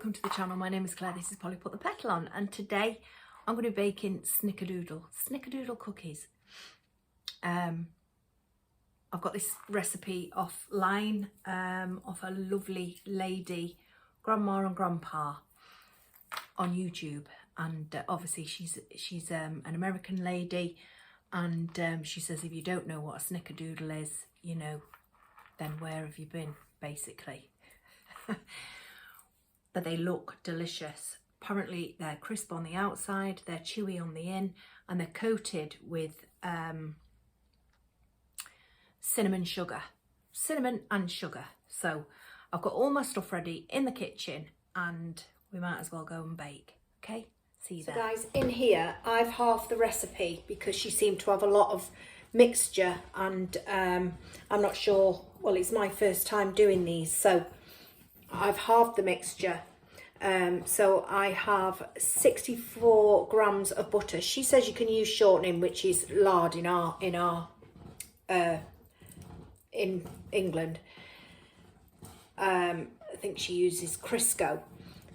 welcome to the channel. My name is Claire, this is Polly Put the Petal on, and today I'm going to be baking Snickerdoodle Cookies. I've got this recipe offline off a lovely lady, Grandma and Grandpa, on YouTube, and obviously she's an American lady, and she says if you don't know what a Snickerdoodle is, you know, then where have you been, basically. But they look delicious. Apparently they're crisp on the outside, they're chewy on the in, and they're coated with cinnamon and sugar. So I've got all my stuff ready in the kitchen and we might as well go and bake. Okay, see you there. So guys, in here I've halved the recipe because she seemed to have a lot of mixture, and I'm not sure, well, it's my first time doing these, so I've halved the mixture. So I have 64 grams of butter. She says you can use shortening, which is lard in England. I think she uses Crisco,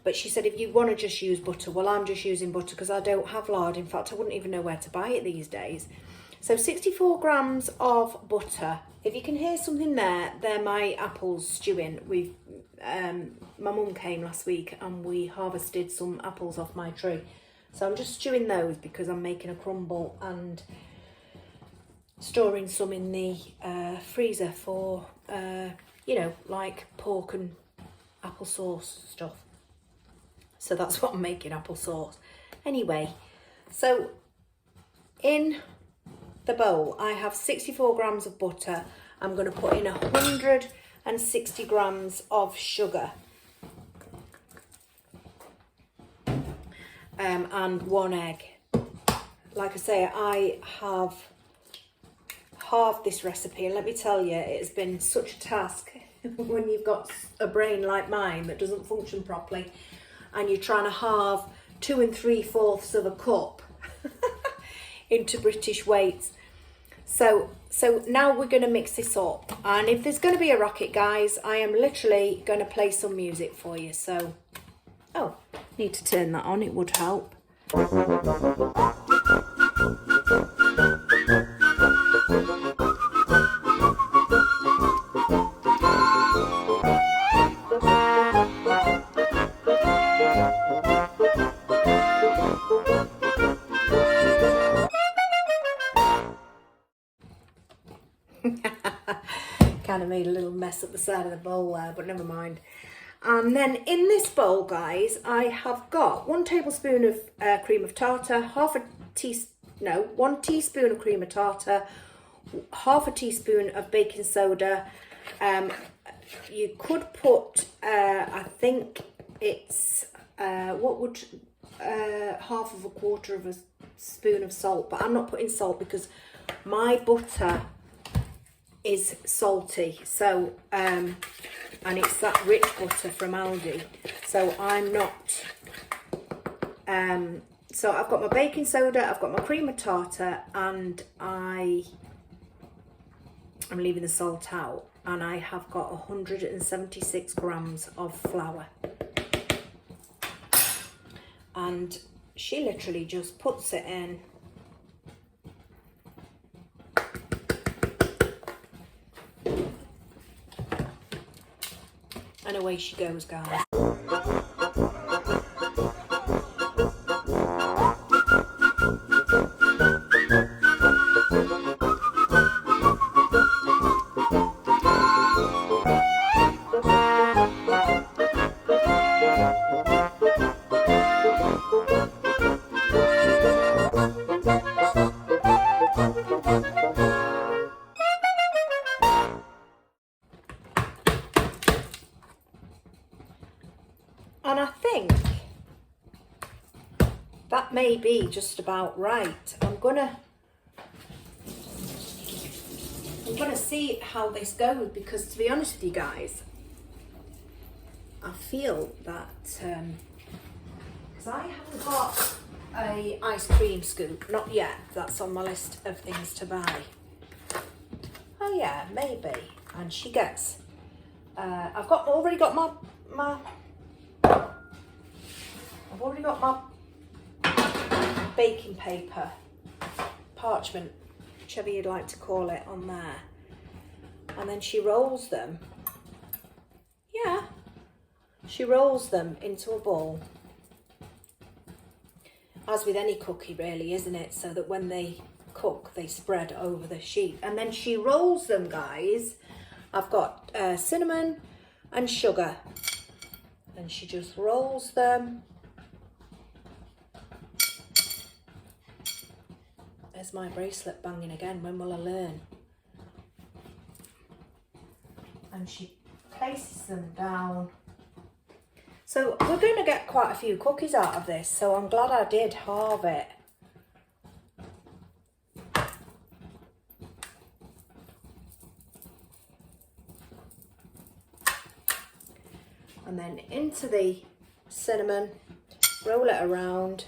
but she said if you want to just use butter, well, I'm just using butter because I don't have lard. In fact, I wouldn't even know where to buy it these days. So 64 grams of butter. If you can hear something there, they're my apples stewing. My mum came last week and we harvested some apples off my tree. So I'm just stewing those because I'm making a crumble and storing some in the freezer for, you know, like pork and applesauce stuff. So that's what I'm making, applesauce. Anyway, so in the bowl I have 64 grams of butter. I'm going to put in 160 grams of sugar and 1 egg. Like I say, I have halved this recipe, and let me tell you, it has been such a task when you've got a brain like mine that doesn't function properly and you're trying to halve 2 3/4 of a cup into British weights. So now we're going to mix this up, and if there's going to be a rocket, guys, I am literally going to play some music for you. So, oh, need to turn that on, it would help. Kind of made a little mess at the side of the bowl there, but never mind. And then in this bowl, guys, I have got 1 tablespoon of cream of tartar, 1 teaspoon of cream of tartar, 1/2 teaspoon of baking soda. You could put, I think it's, what would 1/4 of a spoon of salt, but I'm not putting salt because my butter is salty, so and it's that rich butter from Aldi, so I'm not so I've got my baking soda, I've got my cream of tartar, and I'm leaving the salt out, and I have got 176 grams of flour, and she literally just puts it in. And away she goes, guys. And I think that may be just about right. I'm gonna see how this goes, because to be honest with you guys, I feel that because I haven't got a ice cream scoop, not yet. That's on my list of things to buy. Oh yeah, maybe. And she gets I've already got my I've already got my baking paper, parchment, whichever you'd like to call it, on there. And then she rolls them. Yeah, she rolls them into a ball. As with any cookie really, isn't it? So that when they cook, they spread over the sheet. And then she rolls them, guys. I've got cinnamon and sugar. And she just rolls them. There's my bracelet banging again. When will I learn? And she places them down. So we're going to get quite a few cookies out of this. So I'm glad I did halve it. And then into the cinnamon, roll it around.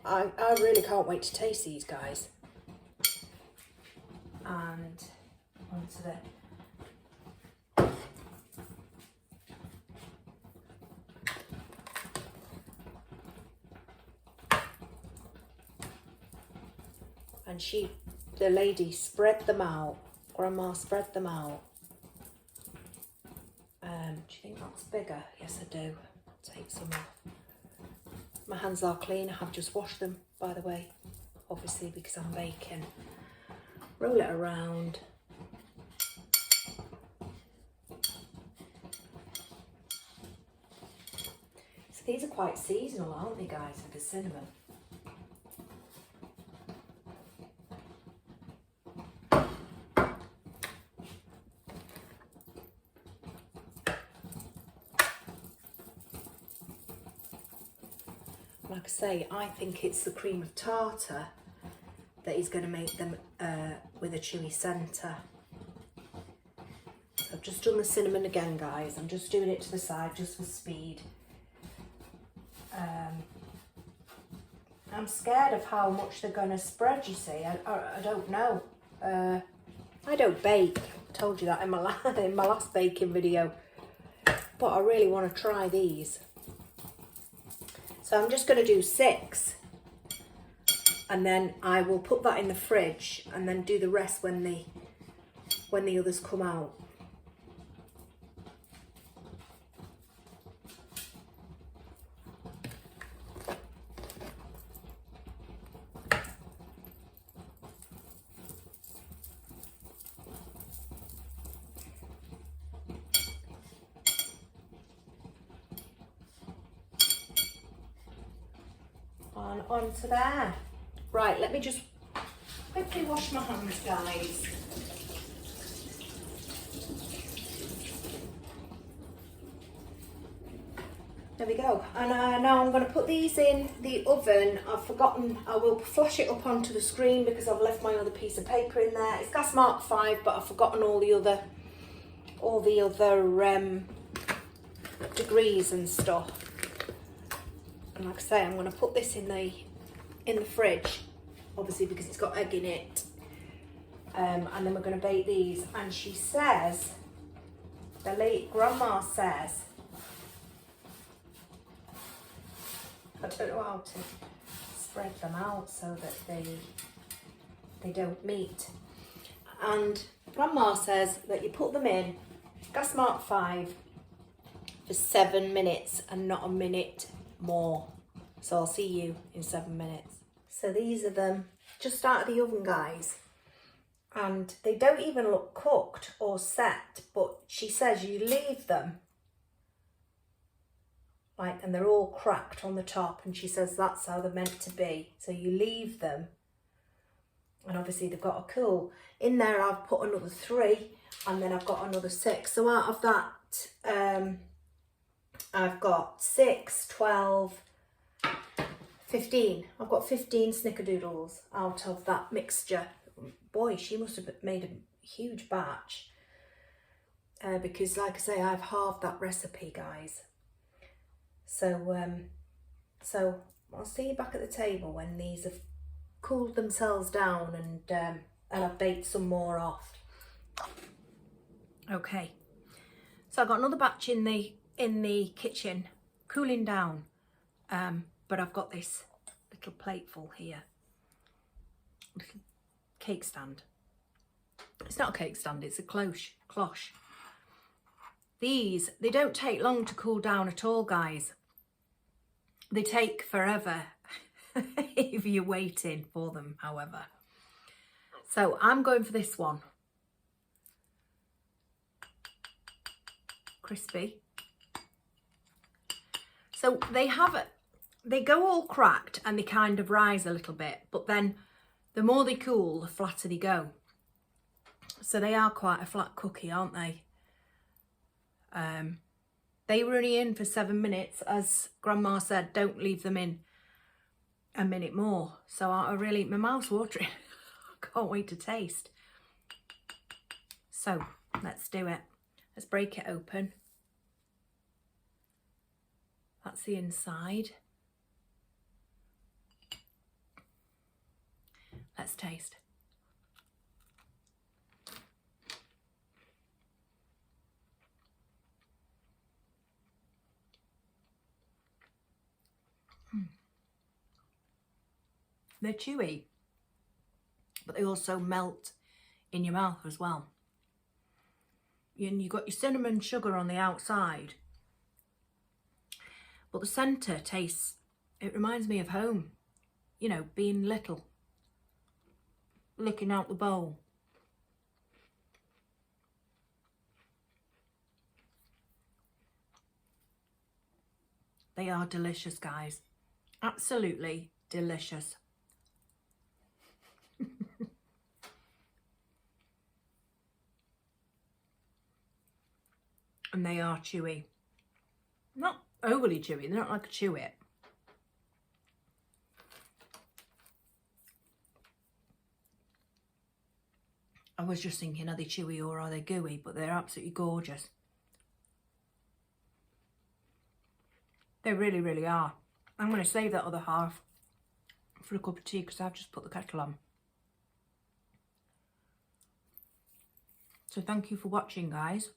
I really can't wait to taste these, guys. And onto the the lady spread them out. Grandma spread them out. Do you think that's bigger? Yes, I do. Take some off. My hands are clean. I have just washed them, by the way, obviously because I'm baking. Roll it around. So these are quite seasonal, aren't they, guys, with the cinnamon? Like I say, I think it's the cream of tartar that is going to make them with a chewy centre. So I've just done the cinnamon again, guys. I'm just doing it to the side just for speed. I'm scared of how much they're going to spread, you see. I don't know. I don't bake. I told you that in my last baking video. But I really want to try these. So I'm just going to do 6, and then I will put that in the fridge and then do the rest when the others come out. Onto there. Right, let me just quickly wash my hands, guys. There we go. And now I'm going to put these in the oven. I've forgotten, I will flash it up onto the screen because I've left my other piece of paper in there. It's gas mark 5, but I've forgotten all the other degrees and stuff. And like I say, I'm going to put this in the fridge, obviously because it's got egg in it. And then we're going to bake these. And she says, the late grandma says, I don't know how to spread them out so that they don't meet. And grandma says that you put them in gas mark 5 for 7 minutes and not a minute more. So I'll see you in 7 minutes. So these are them just out of the oven, guys. And they don't even look cooked or set, but she says you leave them like, and they're all cracked on the top, and she says that's how they're meant to be. So you leave them, and obviously they've got to cool. In there I've put another 3, and then I've got another 6. So out of that, I've got 6, 12, 15. I've got 15 snickerdoodles out of that mixture. Boy, she must have made a huge batch. Because like I say, I've halved that recipe, guys. So I'll see you back at the table when these have cooled themselves down and I've baked some more off. Okay, so I've got another batch in the kitchen, cooling down. But I've got this little plateful here, little cake stand. It's not a cake stand, it's a cloche. These, they don't take long to cool down at all, guys. They take forever if you're waiting for them, however. So I'm going for this one. Crispy. So they go all cracked and they kind of rise a little bit, but then the more they cool, the flatter they go. So they are quite a flat cookie, aren't they? They were only in for 7 minutes. As Grandma said, don't leave them in a minute more. So I really, my mouth's watering. I can't wait to taste. So let's do it. Let's break it open. That's the inside. Let's taste. They're chewy, but they also melt in your mouth as well. And you've got your cinnamon sugar on the outside, but the centre tastes, it reminds me of home, you know, being little, licking out the bowl. They are delicious, guys. Absolutely delicious. And they are chewy. Not overly chewy, they're not like a chew it. I was just thinking, are they chewy or are they gooey? But they're absolutely gorgeous. They really, really are. I'm going to save that other half for a cup of tea because I've just put the kettle on. So thank you for watching, guys.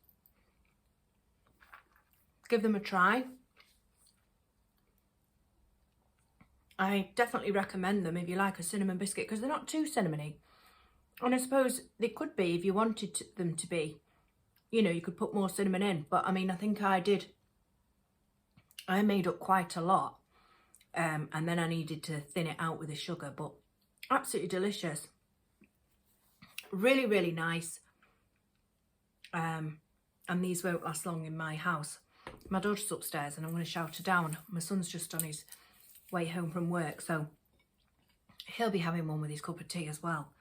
Give them a try. I definitely recommend them if you like a cinnamon biscuit because they're not too cinnamony. And I suppose they could be if you wanted them to be. You know, you could put more cinnamon in. But I mean, I think I did. I made up quite a lot. And then I needed to thin it out with the sugar. But absolutely delicious. Really, really nice. And these won't last long in my house. My daughter's upstairs and I'm going to shout her down. My son's just on his way home from work, so he'll be having one with his cup of tea as well.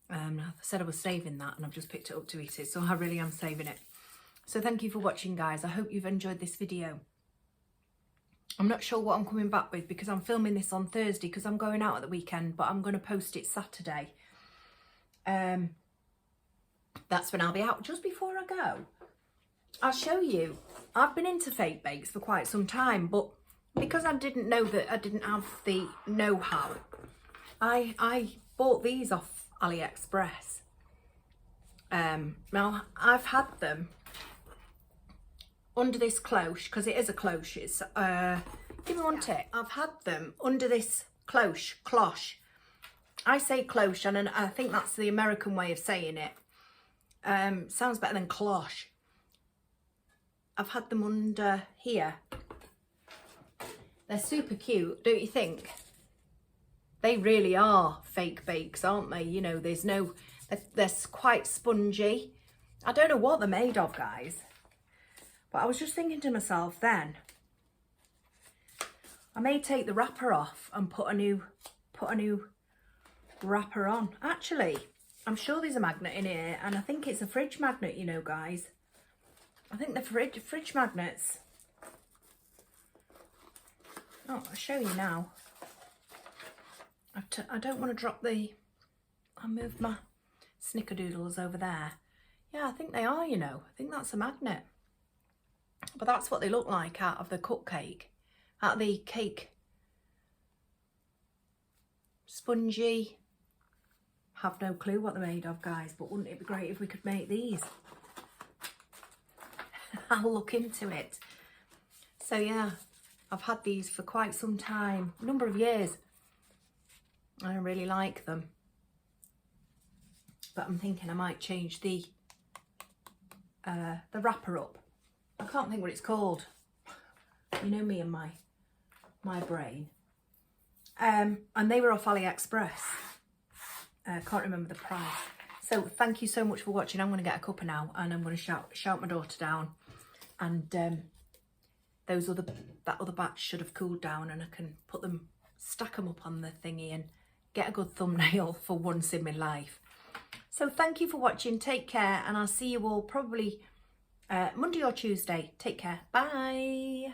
I said I was saving that and I've just picked it up to eat it, so I really am saving it. So thank you for watching, guys. I hope you've enjoyed this video. I'm not sure what I'm coming back with because I'm filming this on Thursday because I'm going out at the weekend, but I'm going to post it Saturday. That's when I'll be out. Just before I go, I'll show you. I've been into fake bakes for quite some time, but because I didn't know that I didn't have the know-how, I bought these off AliExpress. Now I've had them under this cloche because it is a cloche. It's give me one tick. I've had them under this cloche. I say cloche, and I think that's the American way of saying it. Sounds better than cloche. I've had them under here. They're super cute, don't you think? They really are fake bakes, aren't they? You know, there's no, they're quite spongy. I don't know what they're made of, guys. But I was just thinking to myself then, I may take the wrapper off and put a new wrapper on. Actually, I'm sure there's a magnet in here, and I think it's a fridge magnet, you know, guys. I think the fridge magnets. Oh, I'll show you now. I don't want to drop the... I'll move my Snickerdoodles over there. Yeah, I think they are, you know. I think that's a magnet. But that's what they look like out of the cupcake. Out of the cake. Spongy. Have no clue what they're made of, guys. But wouldn't it be great if we could make these? I'll look into it. So yeah, I've had these for quite some time, a number of years. I really like them. But I'm thinking I might change the wrapper up. I can't think what it's called. You know me and my brain. And they were off AliExpress. Can't remember the price. So thank you so much for watching. I'm going to get a cuppa now and I'm going to shout my daughter down. And that other batch should have cooled down and I can stack them up on the thingy and get a good thumbnail for once in my life. So thank you for watching. Take care and I'll see you all probably Monday or Tuesday. Take care. Bye.